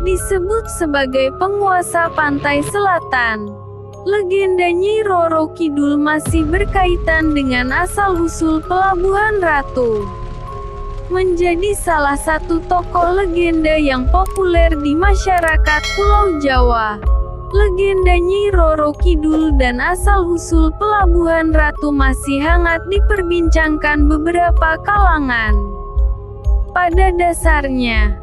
disebut sebagai penguasa pantai selatan. Legenda Nyi Roro Kidul masih berkaitan dengan asal-usul Pelabuhan Ratu. Menjadi salah satu tokoh legenda yang populer di masyarakat Pulau Jawa. Legenda Nyi Roro Kidul dan asal-usul Pelabuhan Ratu masih hangat diperbincangkan beberapa kalangan. Pada dasarnya,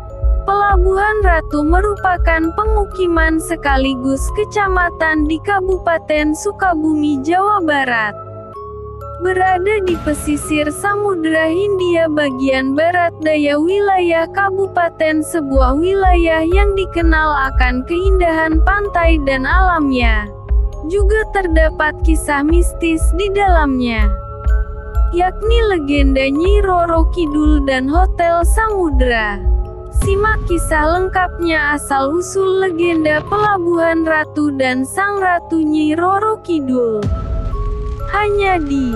Pelabuhan Ratu merupakan pemukiman sekaligus kecamatan di Kabupaten Sukabumi, Jawa Barat. Berada di pesisir Samudra Hindia bagian barat daya wilayah kabupaten, sebuah wilayah yang dikenal akan keindahan pantai dan alamnya. Juga terdapat kisah mistis di dalamnya, yakni legenda Nyi Roro Kidul dan Hotel Samudra. Simak kisah lengkapnya asal-usul legenda Pelabuhan Ratu dan Sang Ratu Nyi Roro Kidul. Hanya di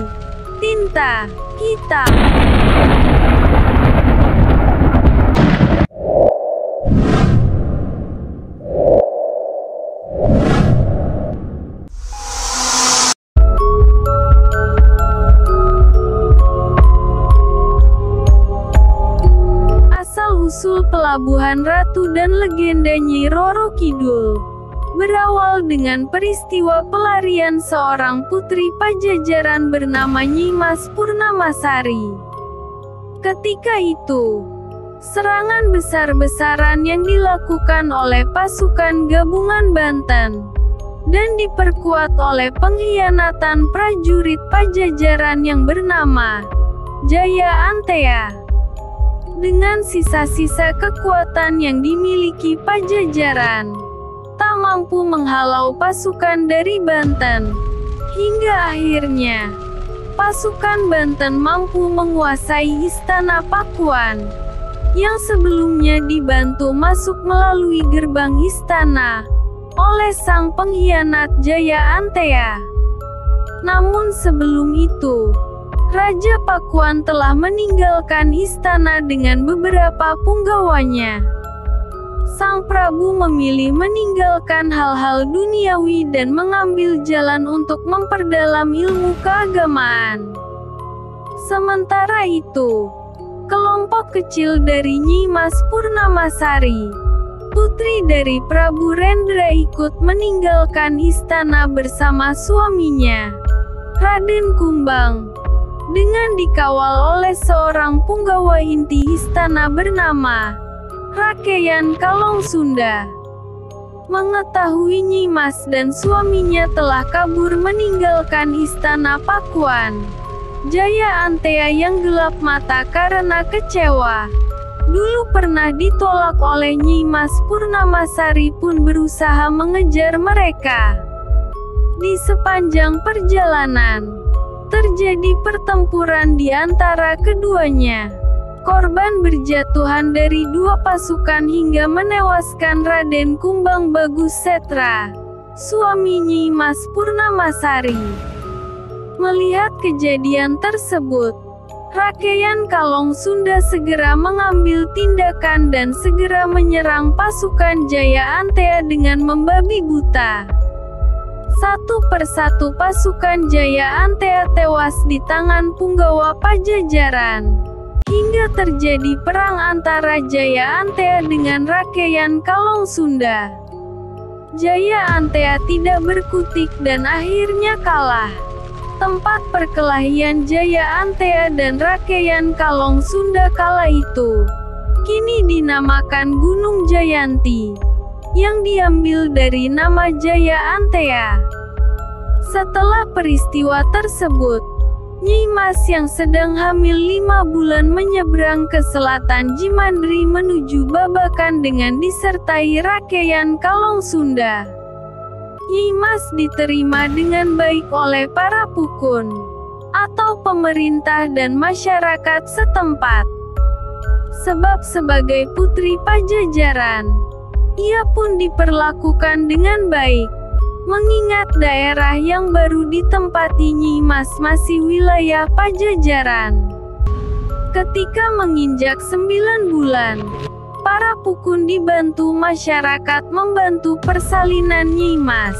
Tinta Hitam. Asal-usul Pelabuhan Ratu dan legenda Nyi Roro Kidul berawal dengan peristiwa pelarian seorang putri Pajajaran bernama Nyimas Purnamasari. Ketika itu, serangan besar-besaran yang dilakukan oleh pasukan gabungan Banten dan diperkuat oleh pengkhianatan prajurit Pajajaran yang bernama Jaya Antea. Dengan sisa-sisa kekuatan yang dimiliki Pajajaran, tak mampu menghalau pasukan dari Banten. Hingga akhirnya, pasukan Banten mampu menguasai Istana Pakuan, yang sebelumnya dibantu masuk melalui gerbang istana oleh sang pengkhianat Jaya Antea. Namun sebelum itu, Raja Pakuan telah meninggalkan istana dengan beberapa punggawanya. Sang Prabu memilih meninggalkan hal-hal duniawi dan mengambil jalan untuk memperdalam ilmu keagamaan. Sementara itu, kelompok kecil dari Nyimas Purnamasari, putri dari Prabu Rendra, ikut meninggalkan istana bersama suaminya, Raden Kumbang, dengan dikawal oleh seorang punggawa inti istana bernama Rakeyan Kalong Sunda. Mengetahui Nyimas dan suaminya telah kabur meninggalkan istana Pakuan, Jaya Antea yang gelap mata karena kecewa dulu pernah ditolak oleh Nyimas Purnamasari pun berusaha mengejar mereka. Di sepanjang perjalanan, terjadi pertempuran di antara keduanya. Korban berjatuhan dari dua pasukan hingga menewaskan Raden Kumbang Bagus Setra, suami Nyimas Purnamasari. Melihat kejadian tersebut, Rakeyan Kalong Sunda segera mengambil tindakan dan segera menyerang pasukan Jaya Antea dengan membabi buta. Satu persatu pasukan Jaya Antea tewas di tangan punggawa Pajajaran. Hingga terjadi perang antara Jaya Antea dengan Rakeyan Kalong Sunda. Jaya Antea tidak berkutik dan akhirnya kalah. Tempat perkelahian Jaya Antea dan Rakeyan Kalong Sunda kala itu kini dinamakan Gunung Jayanti, yang diambil dari nama Jaya Antea. Setelah peristiwa tersebut, Nyimas yang sedang hamil 5 bulan menyeberang ke selatan Jimandri menuju Babakan dengan disertai Rakeyan Kalong Sunda. Nyimas diterima dengan baik oleh para pukun, atau pemerintah dan masyarakat setempat. Sebab sebagai putri Pajajaran, ia pun diperlakukan dengan baik. Mengingat daerah yang baru ditempati Nyimas masih wilayah Pajajaran. Ketika menginjak 9 bulan, para Pukun dibantu masyarakat membantu persalinan Nyi Mas.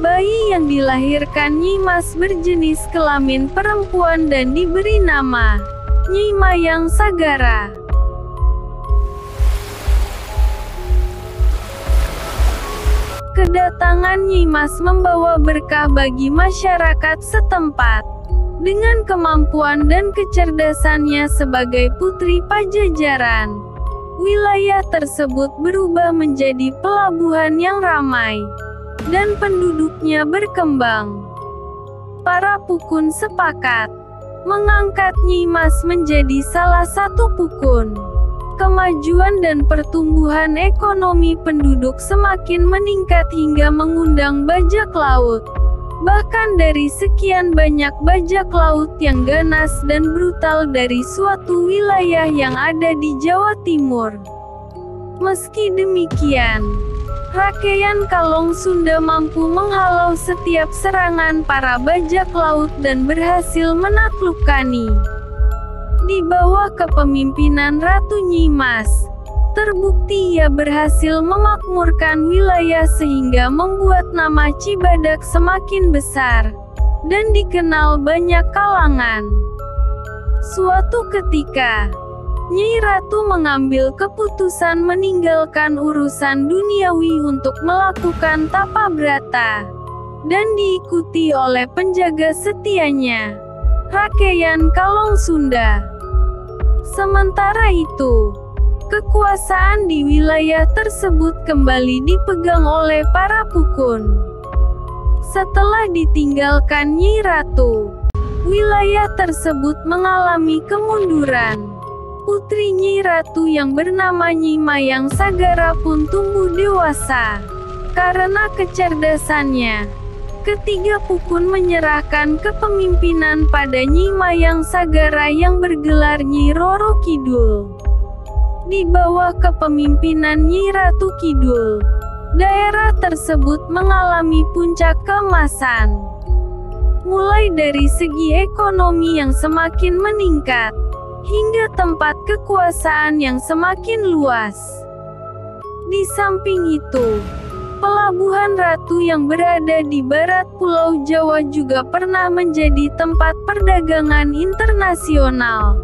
Bayi yang dilahirkan Nyi Mas berjenis kelamin perempuan dan diberi nama Nyi Mayang Sagara. Kedatangan Nyi Mas membawa berkah bagi masyarakat setempat. Dengan kemampuan dan kecerdasannya sebagai putri Pajajaran, wilayah tersebut berubah menjadi pelabuhan yang ramai, dan penduduknya berkembang. Para Pukun sepakat mengangkat Nyi Mas menjadi salah satu Pukun. Kemajuan dan pertumbuhan ekonomi penduduk semakin meningkat hingga mengundang bajak laut. Bahkan dari sekian banyak bajak laut yang ganas dan brutal dari suatu wilayah yang ada di Jawa Timur. Meski demikian, Rakeian Kalong Sunda mampu menghalau setiap serangan para bajak laut dan berhasil menaklukkannya. Di bawah kepemimpinan Ratu Nyi Mas, terbukti ia berhasil memakmurkan wilayah sehingga membuat nama Cibadak semakin besar dan dikenal banyak kalangan. Suatu ketika, Nyai Ratu mengambil keputusan meninggalkan urusan duniawi untuk melakukan tapa brata, dan diikuti oleh penjaga setianya, Rakeian Kalong Sunda. Sementara itu, kekuasaan di wilayah tersebut kembali dipegang oleh para Pukun. Setelah ditinggalkan Nyi Ratu, wilayah tersebut mengalami kemunduran. Putri Nyi Ratu yang bernama Nyi Mayang Sagara pun tumbuh dewasa. Karena kecerdasannya, ketiga Pukun menyerahkan kepemimpinan pada Nyi Mayang Sagara yang bergelar Nyi Roro Kidul. Di bawah kepemimpinan Nyi Ratu Kidul, daerah tersebut mengalami puncak keemasan. Mulai dari segi ekonomi yang semakin meningkat, hingga tempat kekuasaan yang semakin luas. Di samping itu, Pelabuhan Ratu yang berada di barat Pulau Jawa juga pernah menjadi tempat perdagangan internasional.